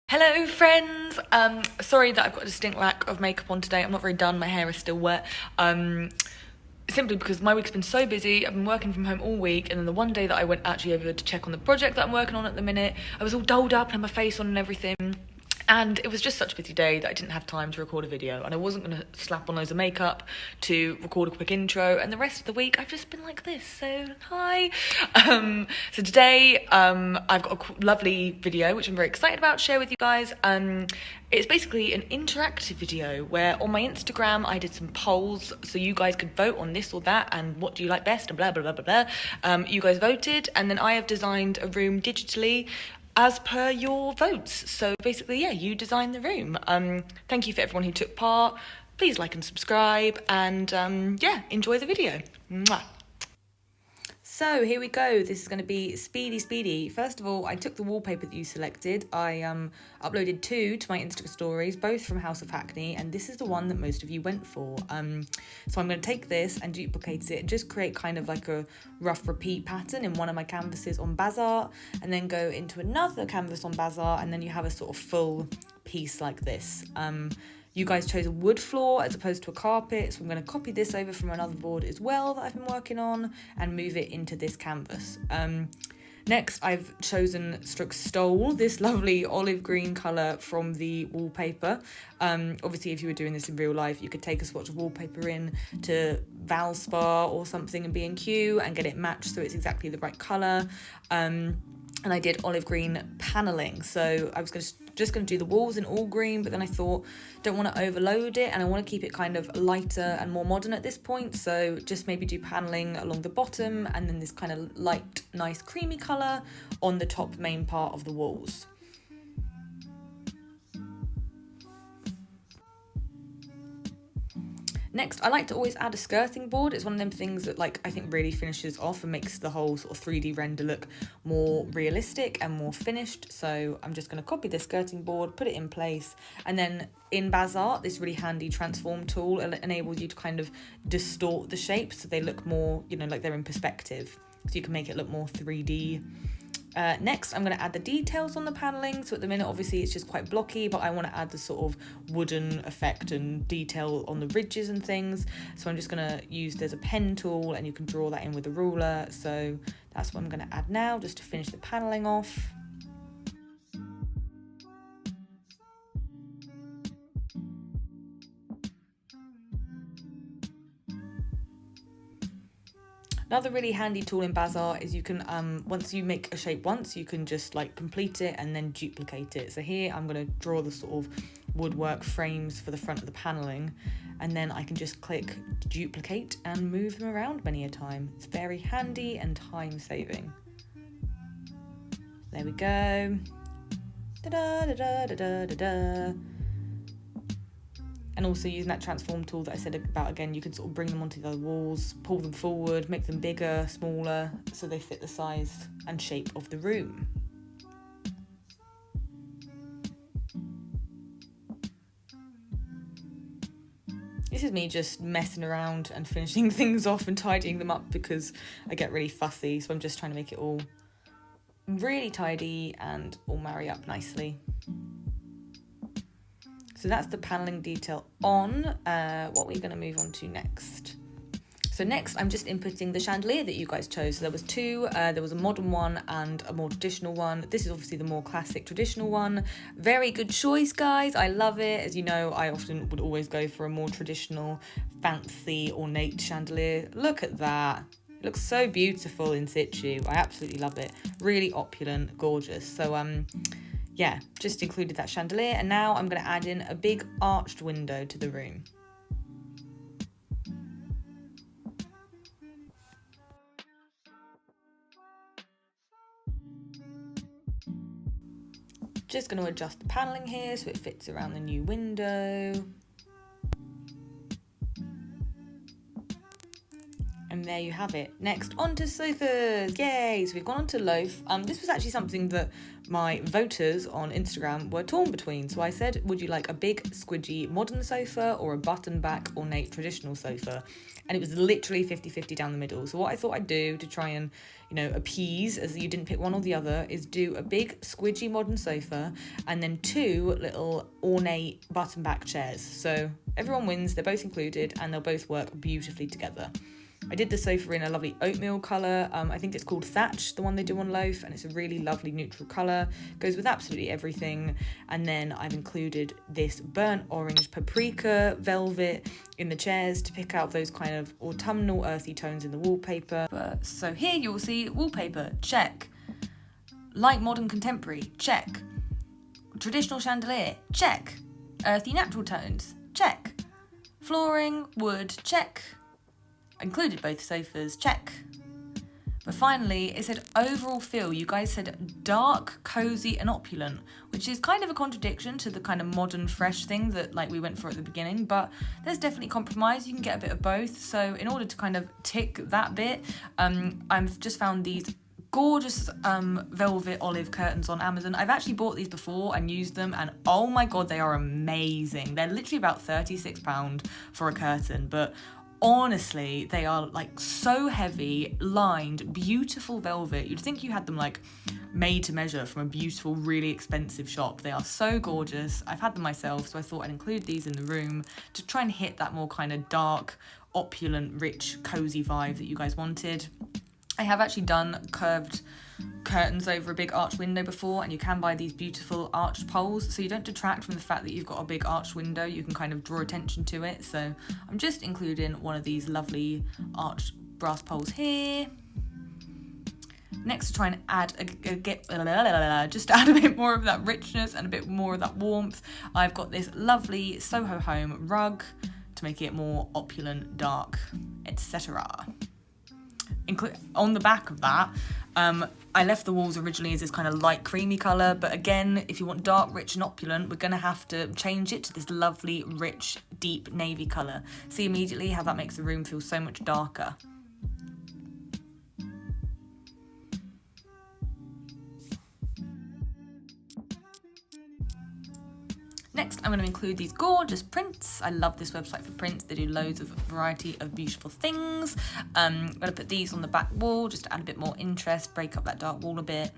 Hello friends! Sorry that I've got a distinct lack of makeup on today. I'm not very done, my hair is still wet. Simply because my week's been so busy. I've been working from home all week, and then the one day that I went actually over to check on the project that I'm working on at the minute, I was all dolled up and had my face on and everything. And it was just such a busy day that I didn't have time to record a video, and I wasn't going to slap on loads of makeup to record a quick intro, and the rest of the week I've just been like this, so hi. So today I've got a lovely video which I'm very excited about to share with you guys. It's basically an interactive video where on my Instagram I did some polls so you guys could vote on this or that and what do you like best and blah blah blah blah blah. You guys voted, and then I have designed a room digitally as per your votes. So basically, yeah, you designed the room. Thank you for everyone who took part. Please like and subscribe, and yeah, enjoy the video. Mwah. So here we go. This is going to be speedy. First of all, I took the wallpaper that you selected. I uploaded 2 to my Instagram stories, both from House of Hackney, and this is the one that most of you went for. So I'm going to take this and duplicate it and just create kind of like a rough repeat pattern in one of my canvases on Bazaar, and then go into another canvas on Bazaar, and then you have a sort of full piece like this. You guys chose a wood floor as opposed to a carpet, so I'm going to copy this over from another board as well that I've been working on and move it into this canvas. Next, I've chosen stole this lovely olive green colour from the wallpaper. Obviously, if you were doing this in real life, you could take a swatch of wallpaper in to Valspar or something in B&Q and get it matched so it's exactly the right colour. And I did olive green panelling, so I was just going to do the walls in all green, but then I thought, don't want to overload it, and I want to keep it kind of lighter and more modern at this point, so just maybe do panelling along the bottom, and then this kind of light, nice creamy colour on the top main part of the walls. Next, I like to always add a skirting board. It's one of them things that I think really finishes off and makes the whole sort of 3D render look more realistic and more finished. So I'm just going to copy the skirting board, put it in place, and then in Bazaar, this really handy transform tool enables you to kind of distort the shapes so they look more, like they're in perspective. So you can make it look more 3D. Next, I'm going to add the details on the panelling. So at the minute, obviously, it's just quite blocky, but I want to add the sort of wooden effect and detail on the ridges and things. So I'm just going to use, there's a pen tool, and you can draw that in with a ruler. So that's what I'm going to add now, just to finish the panelling off. Another really handy tool in Bazaar is you can, once you make a shape once, you can just complete it and then duplicate it. So here I'm going to draw the sort of woodwork frames for the front of the panelling, and then I can just click duplicate and move them around many a time. It's very handy and time saving. There we go. Da-da-da-da-da-da-da. And also using that transform tool that I said about again, you can sort of bring them onto the other walls, pull them forward, make them bigger, smaller, so they fit the size and shape of the room. This is me just messing around and finishing things off and tidying them up because I get really fussy, so I'm just trying to make it all really tidy and all marry up nicely. So that's the panelling detail on. What we're going to move on to next. So next, I'm just inputting the chandelier that you guys chose. So there was 2. There was a modern one and a more traditional one. This is obviously the more classic traditional one. Very good choice, guys. I love it. As you know, I often would always go for a more traditional, fancy, ornate chandelier. Look at that. It looks so beautiful in situ. I absolutely love it. Really opulent, gorgeous. So yeah, just included that chandelier, and now I'm going to add in a big arched window to the room. Just going to adjust the panelling here so it fits around the new window. And And there you have it. Next, on to sofas. Yay! So we've gone on to loaf. This was actually something that my voters on Instagram were torn between. So I said, would you like a big, squidgy modern sofa or a button-back, ornate, traditional sofa? And it was literally 50-50 down the middle. So what I thought I'd do to try and, appease, as you didn't pick one or the other, is do a big, squidgy modern sofa and then 2 little ornate button-back chairs. So everyone wins, they're both included, and they'll both work beautifully together. I did the sofa in a lovely oatmeal colour. I think it's called Thatch, the one they do on loaf, and it's a really lovely neutral colour. Goes with absolutely everything. And then I've included this burnt orange paprika velvet in the chairs to pick out those kind of autumnal earthy tones in the wallpaper. So here you'll see wallpaper, check. Light modern contemporary, check. Traditional chandelier, check. Earthy natural tones, check. Flooring, wood, check. Included both sofas, check. But finally, it said overall feel. You guys said dark, cozy and opulent, which is kind of a contradiction to the kind of modern, fresh thing that we went for at the beginning, but there's definitely compromise. You can get a bit of both. So in order to kind of tick that bit, I've just found these gorgeous velvet olive curtains on Amazon. I've actually bought these before and used them, and oh my god, they are amazing. They're literally about £36 for a curtain, but honestly, they are so heavy, lined, beautiful velvet. You'd think you had them made to measure from a beautiful, really expensive shop. They are so gorgeous. I've had them myself, so I thought I'd include these in the room to try and hit that more kind of dark, opulent, rich, cozy vibe that you guys wanted. I have actually done curved curtains over a big arched window before, and you can buy these beautiful arched poles, so you don't detract from the fact that you've got a big arched window. You can kind of draw attention to it. So I'm just including one of these lovely arched brass poles here. Next, to try and add just add a bit more of that richness and a bit more of that warmth, I've got this lovely Soho Home rug to make it more opulent, dark, etc. On the back of that, I left the walls originally as this kind of light creamy colour, but again, if you want dark, rich and opulent, we're going to have to change it to this lovely, rich, deep navy colour. See immediately how that makes the room feel so much darker. Next, I'm going to include these gorgeous prints. I love this website for prints. They do loads of variety of beautiful things. I'm going to put these on the back wall just to add a bit more interest, break up that dark wall a bit.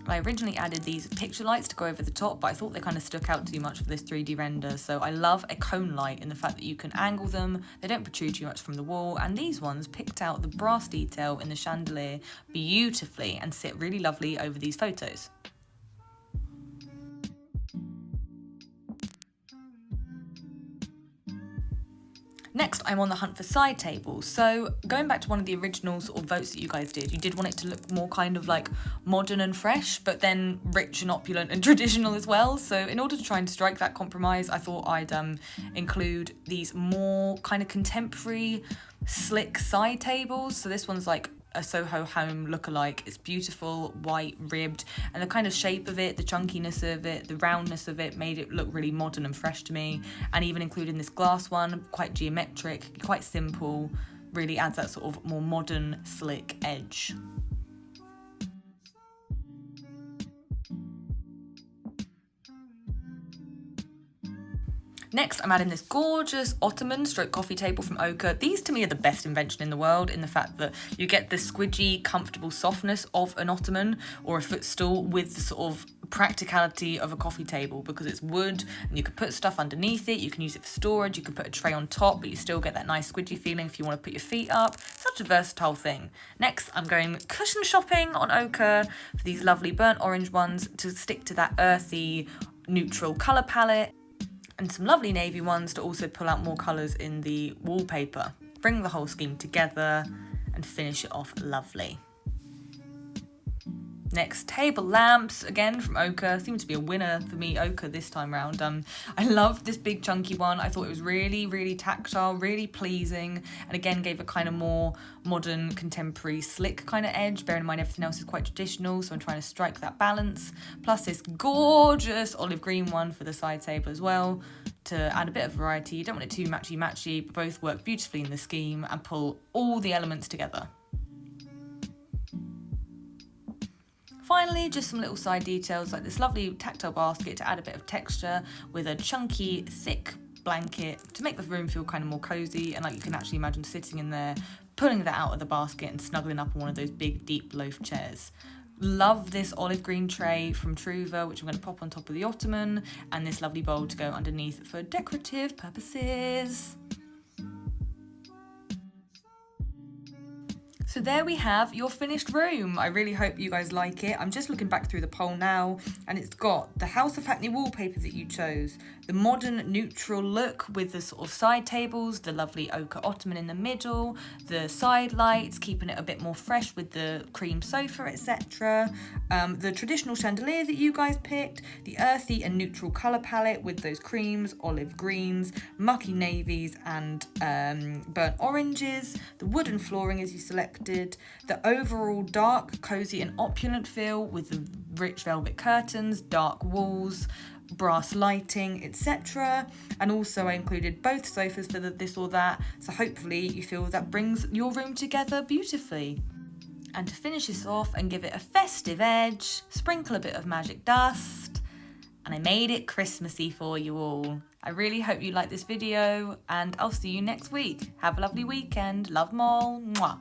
I originally added these picture lights to go over the top, but I thought they kind of stuck out too much for this 3D render. So I love a cone light in the fact that you can angle them, they don't protrude too much from the wall, and these ones picked out the brass detail in the chandelier beautifully and sit really lovely over these photos. Next, I'm on the hunt for side tables. So going back to one of the original sort of votes that you guys did, you did want it to look more kind of modern and fresh, but then rich and opulent and traditional as well. So in order to try and strike that compromise, I thought I'd include these more kind of contemporary, slick side tables. So this one's a Soho Home lookalike. It's beautiful, white, ribbed, and the kind of shape of it, the chunkiness of it, the roundness of it made it look really modern and fresh to me. And even including this glass one, quite geometric, quite simple, really adds that sort of more modern, slick edge. Next, I'm adding this gorgeous Ottoman coffee table from Ochre. These to me are the best invention in the world, in the fact that you get the squidgy, comfortable softness of an Ottoman or a footstool with the sort of practicality of a coffee table, because it's wood and you can put stuff underneath it, you can use it for storage, you can put a tray on top, but you still get that nice squidgy feeling if you want to put your feet up. Such a versatile thing. Next, I'm going cushion shopping on Ochre for these lovely burnt orange ones to stick to that earthy, neutral colour palette, and some lovely navy ones to also pull out more colours in the wallpaper. Bring the whole scheme together and finish it off lovely. Next, table lamps, again from Ochre. Seems to be a winner for me, Ochre, this time round. I love this big chunky one. I thought it was really, really tactile, really pleasing, and again gave a kind of more modern, contemporary, slick kind of edge, bearing in mind everything else is quite traditional, so I'm trying to strike that balance. Plus this gorgeous olive green one for the side table as well. to add a bit of variety. You don't want it too matchy-matchy, but both work beautifully in the scheme and pull all the elements together. Finally, just some little side details like this lovely tactile basket to add a bit of texture with a chunky, thick blanket to make the room feel kind of more cozy, and like you can actually imagine sitting in there, pulling that out of the basket and snuggling up on one of those big, deep loaf chairs. Love this olive green tray from Truva, which I'm going to pop on top of the Ottoman, and this lovely bowl to go underneath for decorative purposes. So there we have your finished room. I really hope you guys like it. I'm just looking back through the poll now, and it's got the House of Hackney wallpaper that you chose, the modern neutral look with the sort of side tables, the lovely ochre ottoman in the middle, the side lights, keeping it a bit more fresh with the cream sofa, etc. The traditional chandelier that you guys picked, the earthy and neutral colour palette with those creams, olive greens, mucky navies and burnt oranges, the wooden flooring as you selected, the overall dark, cosy and opulent feel with the rich velvet curtains, dark walls, brass lighting, etc. And also I included both sofas for the this or that, so hopefully you feel that brings your room together beautifully. And to finish this off and give it a festive edge, sprinkle a bit of magic dust, and I made it Christmassy for you all. I really hope you like this video, and I'll see you next week. Have a lovely weekend. Love, Mol. Mwah.